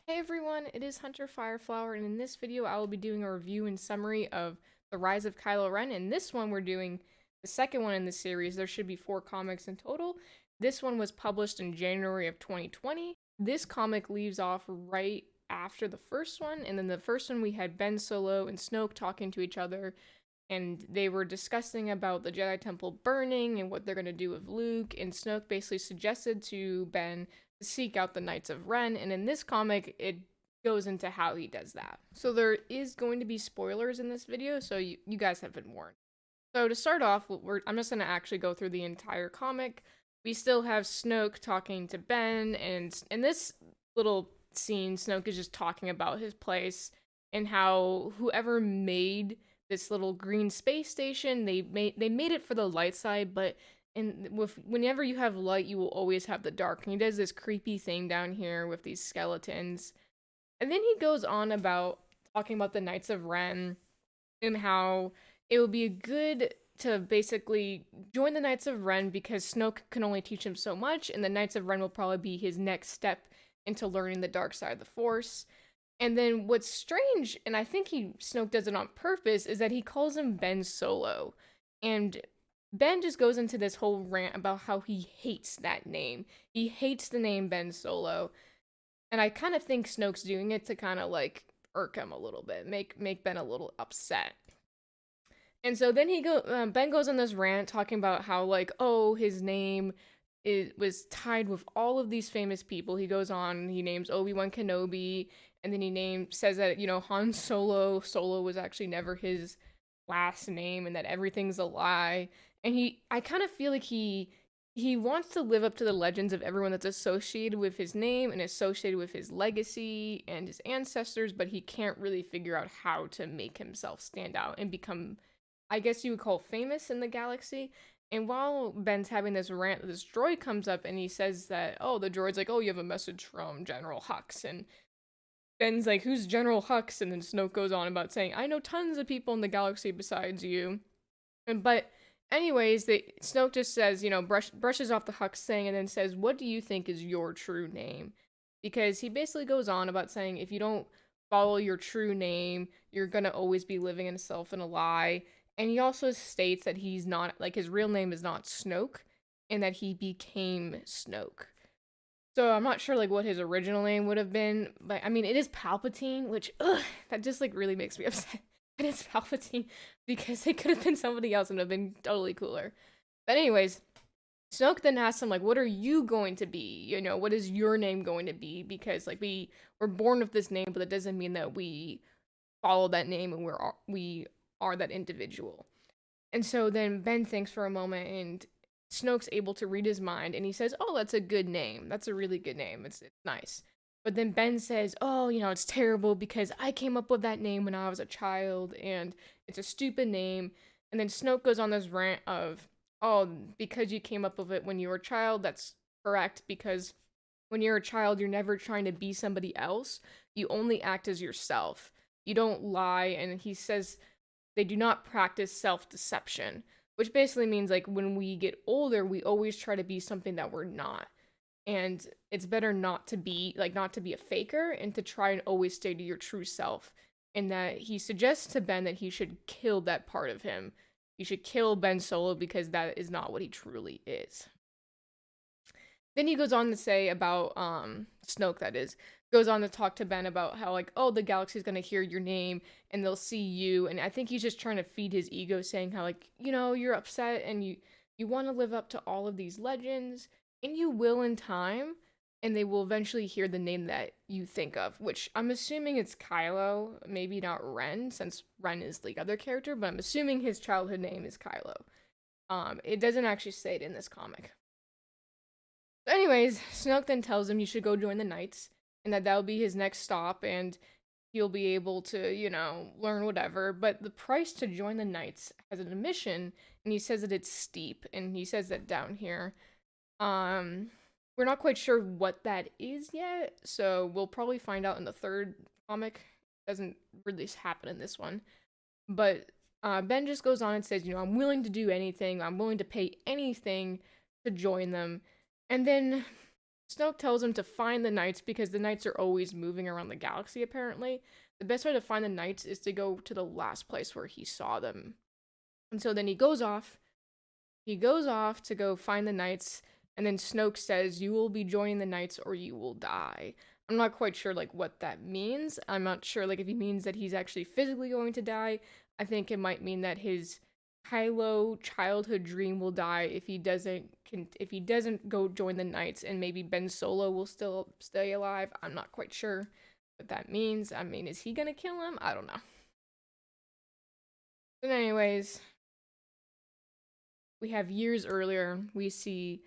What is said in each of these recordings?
Hey everyone, it is Hunter Fireflower, and in this video I will be doing a review and summary of The Rise of Kylo Ren. In this one, we're doing the second one in the series. There should be 4 comics in total. This one was published in January of 2020. This comic leaves off right after the first one, and then the first one we had Ben Solo and Snoke talking to each other, and they were discussing about the Jedi Temple burning and what they're going to do with Luke, and Snoke basically suggested to Ben to seek out the Knights of Ren, and in this comic, it goes into how he does that. So there is going to be spoilers in this video, so you guys have been warned. So to start off, I'm just going to actually go through the entire comic. We still have Snoke talking to Ben, and in this little scene, Snoke is just talking about his place and how whoever made this little green space station, they made it for the light side, but whenever you have light, you will always have the dark. And he does this creepy thing down here with these skeletons. And then he goes on about talking about the Knights of Ren and how it would be good to basically join the Knights of Ren because Snoke can only teach him so much, and the Knights of Ren will probably be his next step into learning the dark side of the Force. And then what's strange, and I think Snoke does it on purpose, is that he calls him Ben Solo. And Ben just goes into this whole rant about how he hates that name. He hates the name Ben Solo. And I kind of think Snoke's doing it to kind of like irk him a little bit, make Ben a little upset. And so then Ben goes on this rant talking about how like, oh, his name was tied with all of these famous people. He goes on, he names Obi-Wan Kenobi, and then says that, Han Solo was actually never his last name and that everything's a lie. And I kind of feel like he wants to live up to the legends of everyone that's associated with his name and associated with his legacy and his ancestors, but he can't really figure out how to make himself stand out and become, I guess you would call, famous in the galaxy. And while Ben's having this rant, this droid comes up and he says that, oh, the droid's like, oh, you have a message from General Hux. And Ben's like, who's General Hux? And then Snoke goes on about saying, I know tons of people in the galaxy besides you. But anyways, Snoke just says, brushes off the Hux thing and then says, what do you think is your true name? Because he basically goes on about saying, if you don't follow your true name, you're gonna always be living in a lie. And he also states that he's not, like, his real name is not Snoke, and that he became Snoke. So I'm not sure, like, what his original name would have been, but, I mean, it is Palpatine, which, that just, like, really makes me upset. It is Palpatine, because it could have been somebody else and it would have been totally cooler. But anyways, Snoke then asks him, like, what are you going to be? What is your name going to be? Because, like, we were born with this name, but that doesn't mean that we follow that name and we are that individual. And so then Ben thinks for a moment, and Snoke's able to read his mind, and he says, oh, that's a good name. That's a really good name. It's nice. But then Ben says, oh, it's terrible because I came up with that name when I was a child, and it's a stupid name. And then Snoke goes on this rant of, oh, because you came up with it when you were a child, that's correct, because when you're a child, you're never trying to be somebody else. You only act as yourself. You don't lie. And he says they do not practice self-deception, which basically means, like, when we get older, we always try to be something that we're not. And it's better not to be a faker and to try and always stay to your true self. And that he suggests to Ben that he should kill that part of him. He should kill Ben Solo because that is not what he truly is. Then he goes on to say about, Snoke, that is, goes on to talk to Ben about how, like, oh, the galaxy's gonna hear your name and they'll see you. And I think he's just trying to feed his ego, saying how, like, you're upset and you want to live up to all of these legends, and you will in time, and they will eventually hear the name that you think of, which I'm assuming it's Kylo, maybe not Ren, since Ren is the other character, but I'm assuming his childhood name is Kylo. It doesn't actually say it in this comic. But anyways, Snoke then tells him you should go join the Knights, and that'll be his next stop, and he'll be able to, learn whatever. But the price to join the Knights has an admission, and he says that it's steep, and he says that down here. We're not quite sure what that is yet, so we'll probably find out in the third comic. It doesn't really happen in this one. But Ben just goes on and says, I'm willing to do anything. I'm willing to pay anything to join them. And then Snoke tells him to find the Knights because the Knights are always moving around the galaxy, apparently. The best way to find the Knights is to go to the last place where he saw them. And so then he goes off. He goes off to go find the Knights, and then Snoke says, "You will be joining the Knights or you will die." I'm not quite sure like what that means. I'm not sure like if he means that he's actually physically going to die. I think it might mean that his Kylo childhood dream will die if he doesn't go join the Knights, and maybe Ben Solo will still stay alive. I'm not quite sure what that means. I mean, is he gonna kill him? I don't know. But anyways, we have years earlier, we see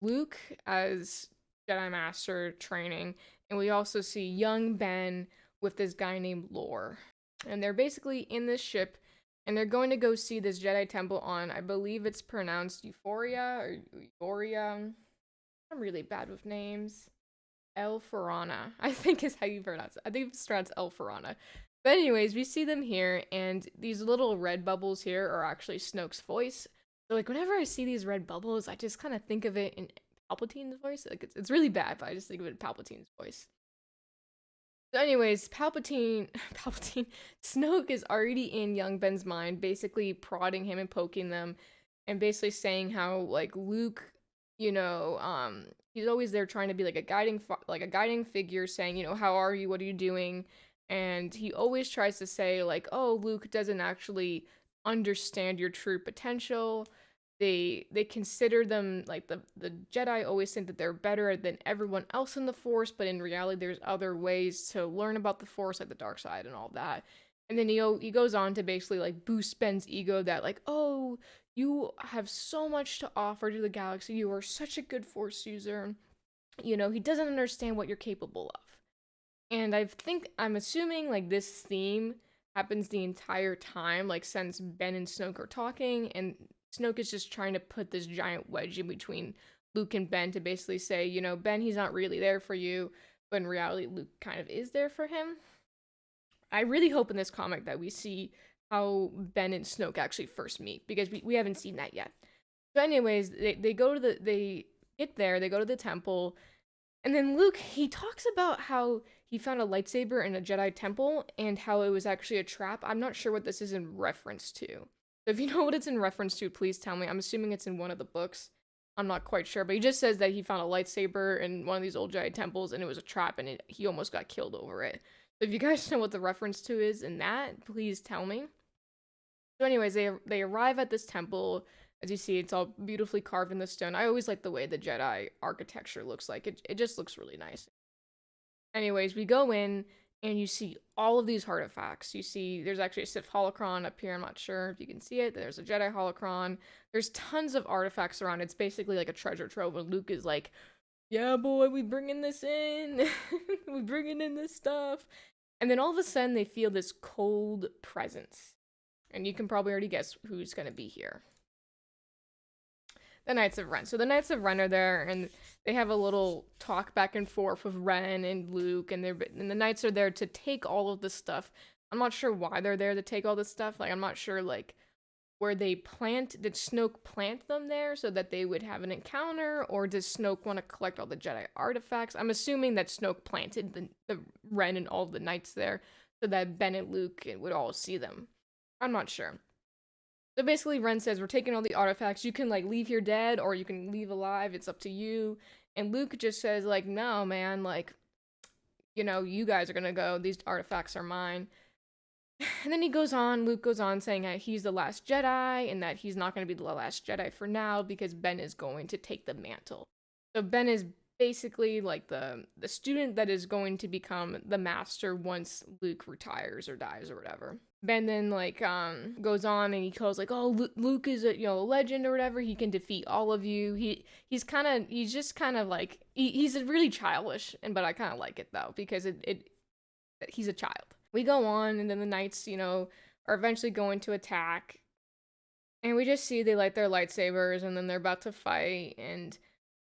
Luke as Jedi Master training, and we also see young Ben with this guy named Lore. And they're basically in this ship, and they're going to go see this Jedi temple on, I believe it's pronounced Euphoria or Euphoria. I'm really bad with names. El Farana, I think is how you pronounce it. I think it's pronounced El Farana. But anyways, we see them here, and these little red bubbles here are actually Snoke's voice. So like whenever I see these red bubbles, I just kind of think of it in Palpatine's voice. Like it's really bad, but I just think of it in Palpatine's voice. So anyways, Snoke is already in young Ben's mind, basically prodding him and poking them, and basically saying how like Luke, he's always there trying to be like a guiding figure, saying, how are you? What are you doing? And he always tries to say like, oh, Luke doesn't actually understand your true potential. They consider them like the Jedi always think that they're better than everyone else in the Force, but in reality there's other ways to learn about the Force, like the dark side and all that. And then he goes on to basically like boost Ben's ego that like, oh, you have so much to offer to the galaxy, you are such a good Force user. He doesn't understand what you're capable of. And I'm assuming like this theme happens the entire time, like since Ben and Snoke are talking, and Snoke is just trying to put this giant wedge in between Luke and Ben to basically say, Ben, he's not really there for you, but in reality, Luke kind of is there for him. I really hope in this comic that we see how Ben and Snoke actually first meet, because we haven't seen that yet. So anyways, they get there, they go to the temple, and then Luke, he talks about how he found a lightsaber in a Jedi temple and how it was actually a trap. I'm not sure what this is in reference to. So if you know what it's in reference to, please tell me. I'm assuming it's in one of the books. I'm not quite sure, but he just says that he found a lightsaber in one of these old Jedi temples and it was a trap, and he almost got killed over it. So if you guys know what the reference to is in that, please tell me. So anyways, they arrive at this temple. As you see, it's all beautifully carved in the stone. I always like the way the Jedi architecture looks like. It just looks really nice. Anyways, we go in, and you see all of these artifacts. You see there's actually a Sith holocron up here. I'm not sure if you can see it. There's a Jedi holocron. There's tons of artifacts around. It's basically like a treasure trove, and Luke is like, yeah, boy, we bringing this in. We bringing in this stuff. And then all of a sudden, they feel this cold presence. And you can probably already guess who's going to be here. The Knights of Ren. So the Knights of Ren are there, and they have a little talk back and forth with Ren and Luke, and the Knights are there to take all of this stuff. I'm not sure why they're there to take all this stuff. Like, I'm not sure, like, where did Snoke plant them there so that they would have an encounter, or does Snoke want to collect all the Jedi artifacts? I'm assuming that Snoke planted the Ren and all the Knights there so that Ben and Luke would all see them. I'm not sure. So basically, Ren says, we're taking all the artifacts. You can, like, leave here dead, or you can leave alive. It's up to you. And Luke just says, like, no, man, like, you guys are gonna go. These artifacts are mine. And then Luke goes on saying that he's the last Jedi, and that he's not gonna be the last Jedi for now, because Ben is going to take the mantle. So Ben is basically, like, the student that is going to become the master once Luke retires or dies or whatever. Ben then, like, goes on and he calls, like, oh, Luke is a legend or whatever. He can defeat all of you. He's just kind of like, he's really childish, but I kind of like it though, because he's a child. We go on, and then the Knights, are eventually going to attack, and we just see they light their lightsabers, and then they're about to fight, and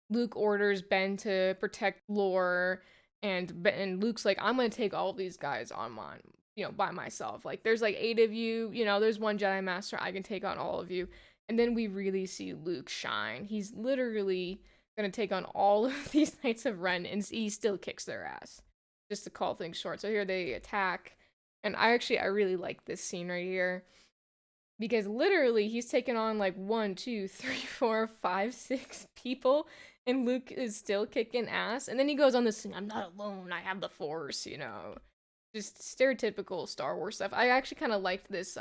Luke orders Ben to protect Lore, and Luke's like, I'm gonna take all of these guys on by myself. Like, there's like 8 of you, there's one Jedi Master, I can take on all of you. And then we really see Luke shine. He's literally gonna take on all of these Knights of Ren, and he still kicks their ass. Just to call things short. So here they attack, and I really like this scene right here because literally he's taken on like 1, 2, 3, 4, 5, 6 people, and Luke is still kicking ass. And then he goes on this thing, I'm not alone, I have the Force, just stereotypical Star Wars stuff. I actually kind of liked this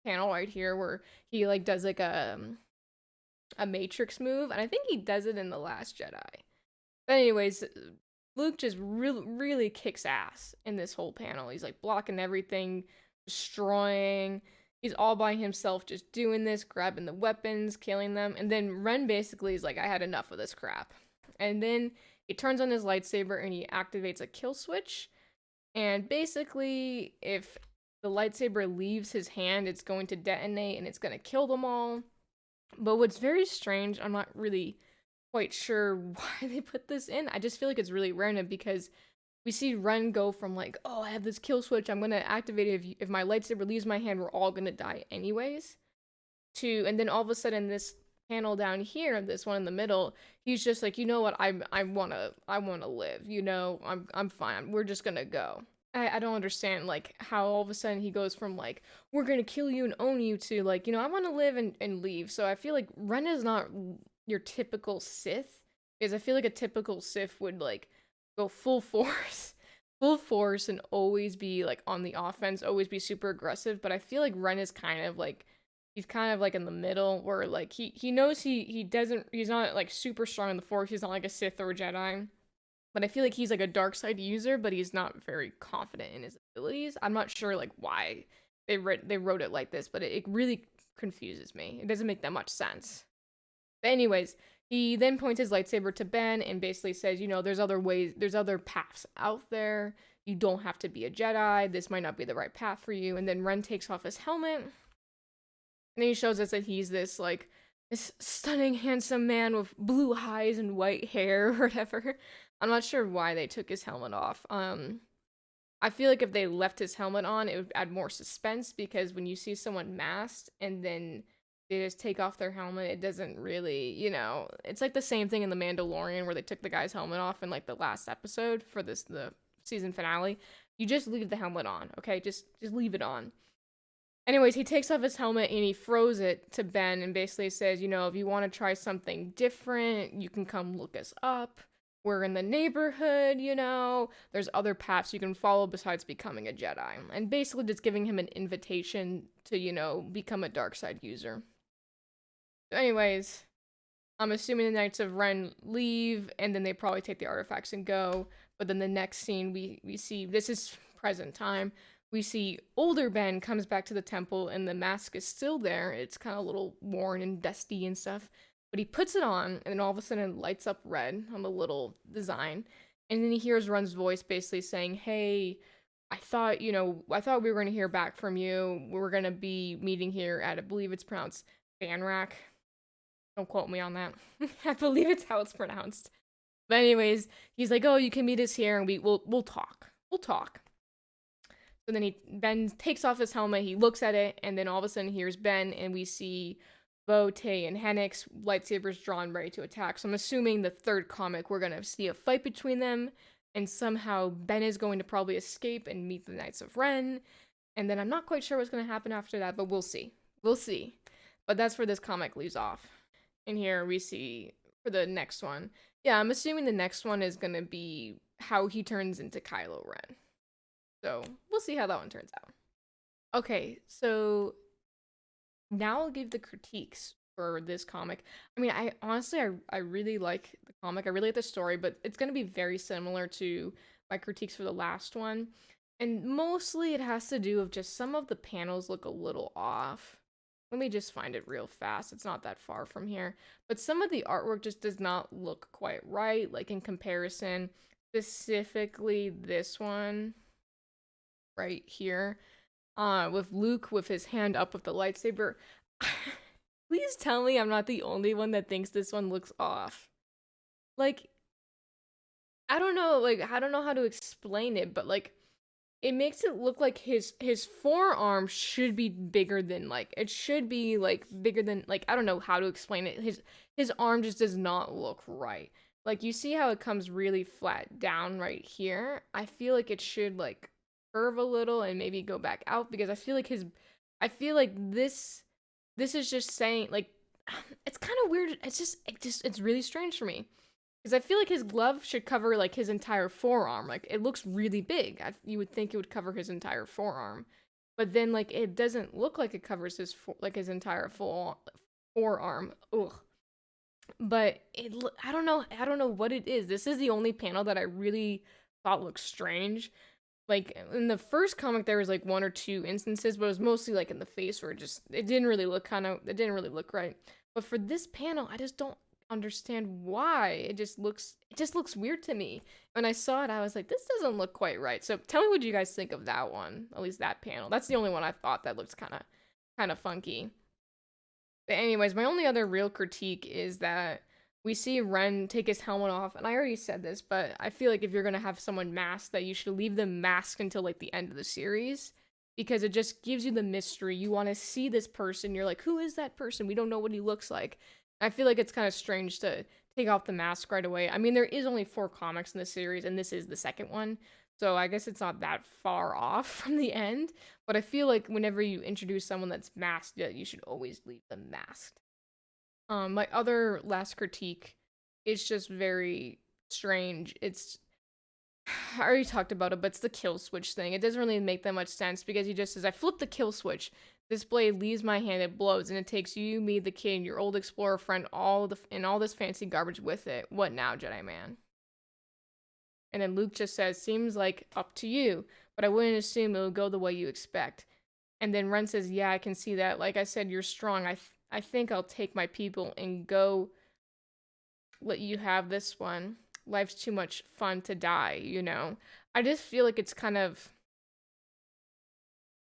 panel right here where he like does like a Matrix move, and I think he does it in The Last Jedi. But anyways, Luke just really kicks ass in this whole panel. He's like blocking everything, destroying. He's all by himself just doing this, grabbing the weapons, killing them. And then Ren basically is like, I had enough of this crap. And then he turns on his lightsaber and he activates a kill switch. And basically, if the lightsaber leaves his hand, it's going to detonate and it's going to kill them all. But what's very strange, I'm not really quite sure why they put this in. I just feel like it's really random because we see Ren go from like, oh, I have this kill switch, I'm gonna activate it if my lightsaber leaves my hand, we're all gonna die anyways. And then all of a sudden this panel down here, this one in the middle, he's just like, you know what, I wanna live, I'm fine, we're just gonna go. I don't understand like how all of a sudden he goes from like, we're gonna kill you and own you to like, I wanna live and leave. So I feel like Ren is not your typical Sith, because I feel like a typical Sith would like go full force and always be like on the offense, always be super aggressive. But I feel like Ren is kind of like, he's kind of like in the middle where like he knows he's not like super strong in the Force, he's not like a Sith or a Jedi, but I feel like he's like a dark side user, but he's not very confident in his abilities. I'm not sure like why they wrote it like this, but it really confuses me. It doesn't make that much sense. But anyways, he then points his lightsaber to Ben and basically says, there's other ways, there's other paths out there. You don't have to be a Jedi. This might not be the right path for you. And then Ren takes off his helmet. And he shows us that he's this stunning, handsome man with blue eyes and white hair or whatever. I'm not sure why they took his helmet off. I feel like if they left his helmet on, it would add more suspense, because when you see someone masked and then they just take off their helmet, it doesn't really, it's like the same thing in The Mandalorian where they took the guy's helmet off in like the last episode for the season finale. You just leave the helmet on, okay? Just leave it on. Anyways, he takes off his helmet and he throws it to Ben and basically says, if you want to try something different, you can come look us up. We're in the neighborhood, there's other paths you can follow besides becoming a Jedi. And basically just giving him an invitation to, become a dark side user. So anyways, I'm assuming the Knights of Ren leave, and then they probably take the artifacts and go. But then the next scene we see, this is present time, we see older Ben comes back to the temple and the mask is still there. It's kind of a little worn and dusty and stuff. But he puts it on, and then all of a sudden it lights up red on the little design. And then he hears Ren's voice basically saying, hey, I thought we were going to hear back from you. We were going to be meeting here at, I believe it's pronounced Banrak. Don't quote me on that. I believe it's how it's pronounced. But anyways, he's like, oh, you can meet us here and we'll talk. We'll talk. So then Ben takes off his helmet, he looks at it, and then all of a sudden here's Ben, and we see Bo, Tay, and Hennix, lightsabers drawn, ready to attack. So I'm assuming the third comic, we're going to see a fight between them, and somehow Ben is going to probably escape and meet the Knights of Ren. And then I'm not quite sure what's going to happen after that, but we'll see. We'll see. But that's where this comic leaves off. And here we see, for the next one, yeah, I'm assuming the next one is going to be how he turns into Kylo Ren. So we'll see how that one turns out. Okay, so now I'll give the critiques for this comic. I mean, I really like the comic. I really like the story, but it's going to be very similar to my critiques for the last one. And mostly it has to do with just some of the panels look a little off. Let me just find it real fast. It's not that far from here. But some of the artwork just does not look quite right, like in comparison. Specifically this one right here. With Luke with his hand up with the lightsaber. Please tell me I'm not the only one that thinks this one looks off. Like, I don't know how to explain it, but like, it makes it look like his forearm should be bigger than, like, it should be like bigger than, like, I don't know how to explain it. His arm just does not look right. Like, you see how it comes really flat down right here? I feel like it should like curve a little and maybe go back out, because I feel like this is just saying, like, it's kind of weird. It's really strange for me. Because I feel like his glove should cover, like, his entire forearm. Like, it looks really big. You would think it would cover his entire forearm. But then, like, it doesn't look like it covers his entire full forearm. Ugh. But I don't know what it is. This is the only panel that I really thought looked strange. Like, in the first comic, there was, like, one or two instances, but it was mostly, like, in the face where it didn't really look right. But for this panel, I just don't understand why. It just looks weird to me. When I saw it, I was like, this doesn't look quite right. So tell me what you guys think of that one, at least that panel. That's the only one I thought that looks kind of funky. But anyways, my only other real critique is that we see Ren take his helmet off, and I already said this, but I feel like if you're gonna have someone masked, that you should leave them masked until, like, the end of the series, because it just gives you the mystery. You want to see this person, you're like, who is that person? We don't know what he looks like. I feel like it's kind of strange to take off the mask right away. I mean, there is only 4 comics in the series, and this is the second one, so I guess it's not that far off from the end, but I feel like whenever you introduce someone that's masked, yeah, you should always leave them masked. My other last critique is just very strange. I already talked about it, but it's the kill switch thing. It doesn't really make that much sense, because he just says, I flip the kill switch. This blade leaves my hand, it blows, and it takes you, me, the kid, and your old explorer friend, all this fancy garbage with it. What now, Jedi man? And then Luke just says, seems like up to you, but I wouldn't assume it would go the way you expect. And then Ren says, yeah, I can see that. Like I said, you're strong. I think I'll take my people and go let you have this one. Life's too much fun to die, you know? I just feel like it's kind of,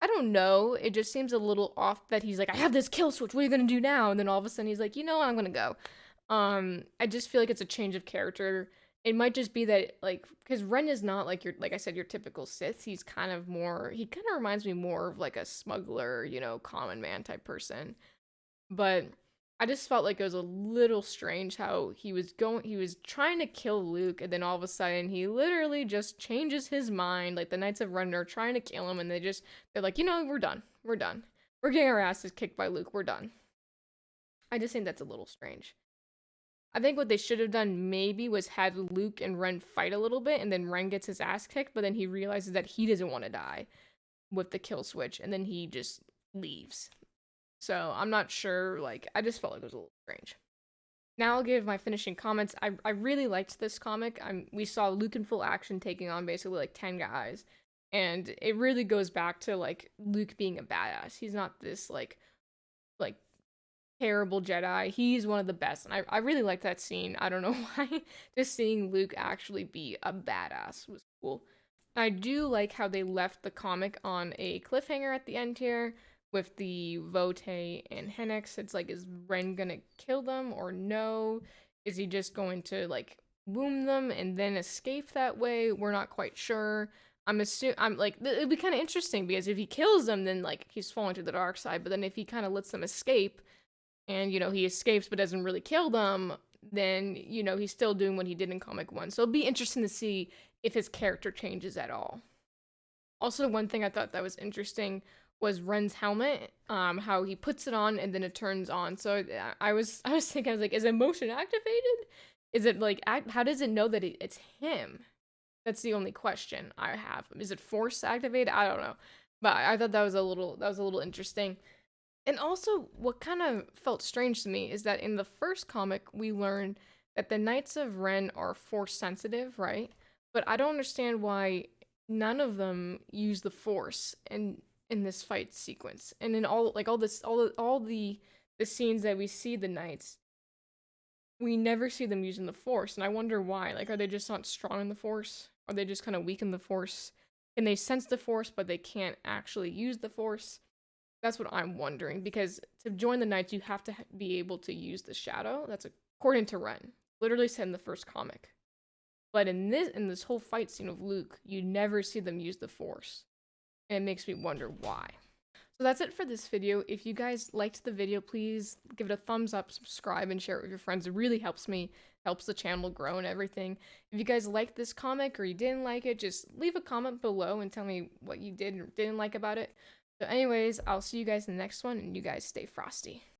I don't know. It just seems a little off that he's like, I have this kill switch. What are you going to do now? And then all of a sudden he's like, you know what? I'm going to go. I just feel like it's a change of character. It might just be that, like, because Ren is not like like I said, your typical Sith. He kind of reminds me more of like a smuggler, you know, common man type person. But I just felt like it was a little strange how he was trying to kill Luke, and then all of a sudden he literally just changes his mind. Like, the Knights of Ren are trying to kill him, and they're like, you know, we're done. We're getting our asses kicked by Luke. We're done. I just think that's a little strange. I think what they should have done maybe was had Luke and Ren fight a little bit, and then Ren gets his ass kicked, but then he realizes that he doesn't want to die with the kill switch, and then he just leaves. So I'm not sure, like, I just felt like it was a little strange. Now I'll give my finishing comments. I really liked this comic. We saw Luke in full action taking on basically like 10 guys, and it really goes back to, like, Luke being a badass. He's not this like terrible Jedi. He's one of the best, and I really like that scene. I don't know why. Just seeing Luke actually be a badass was cool. I do like how they left the comic on a cliffhanger at the end here with the Vote and Hennex. It's like, is Ren gonna kill them or no? Is he just going to, like, wound them and then escape that way? We're not quite sure. I'm like, it'd be kind of interesting, because if he kills them, then, like, he's falling to the dark side. But then if he kind of lets them escape, and, you know, he escapes but doesn't really kill them, then, you know, he's still doing what he did in comic 1. So it'll be interesting to see if his character changes at all. Also, one thing I thought that was interesting was Ren's helmet, how he puts it on and then it turns on. So I was thinking, I was like, is it motion activated? Is it like, how does it know that it's him? That's the only question I have. Is it force activated? I don't know. But I thought that was a little interesting. And also, what kind of felt strange to me is that in the first comic, we learned that the Knights of Ren are force sensitive, right? But I don't understand why none of them use the force in this fight sequence. And in all the scenes that we see the Knights, we never see them using the force. And I wonder why. Like, are they just not strong in the force? Are they just kind of weak in the force? Can they sense the force, but they can't actually use the force? That's what I'm wondering, because to join the Knights, you have to be able to use the shadow. That's according to Ren. Literally said in the first comic. But in this whole fight scene of Luke, you never see them use the force. and it makes me wonder why. So that's it for this video. If you guys liked the video, please give it a thumbs up, subscribe, and share it with your friends. It really helps me, helps the channel grow and everything. If you guys liked this comic or you didn't like it, just leave a comment below and tell me what you did or didn't like about it. So anyways, I'll see you guys in the next one, and you guys stay frosty.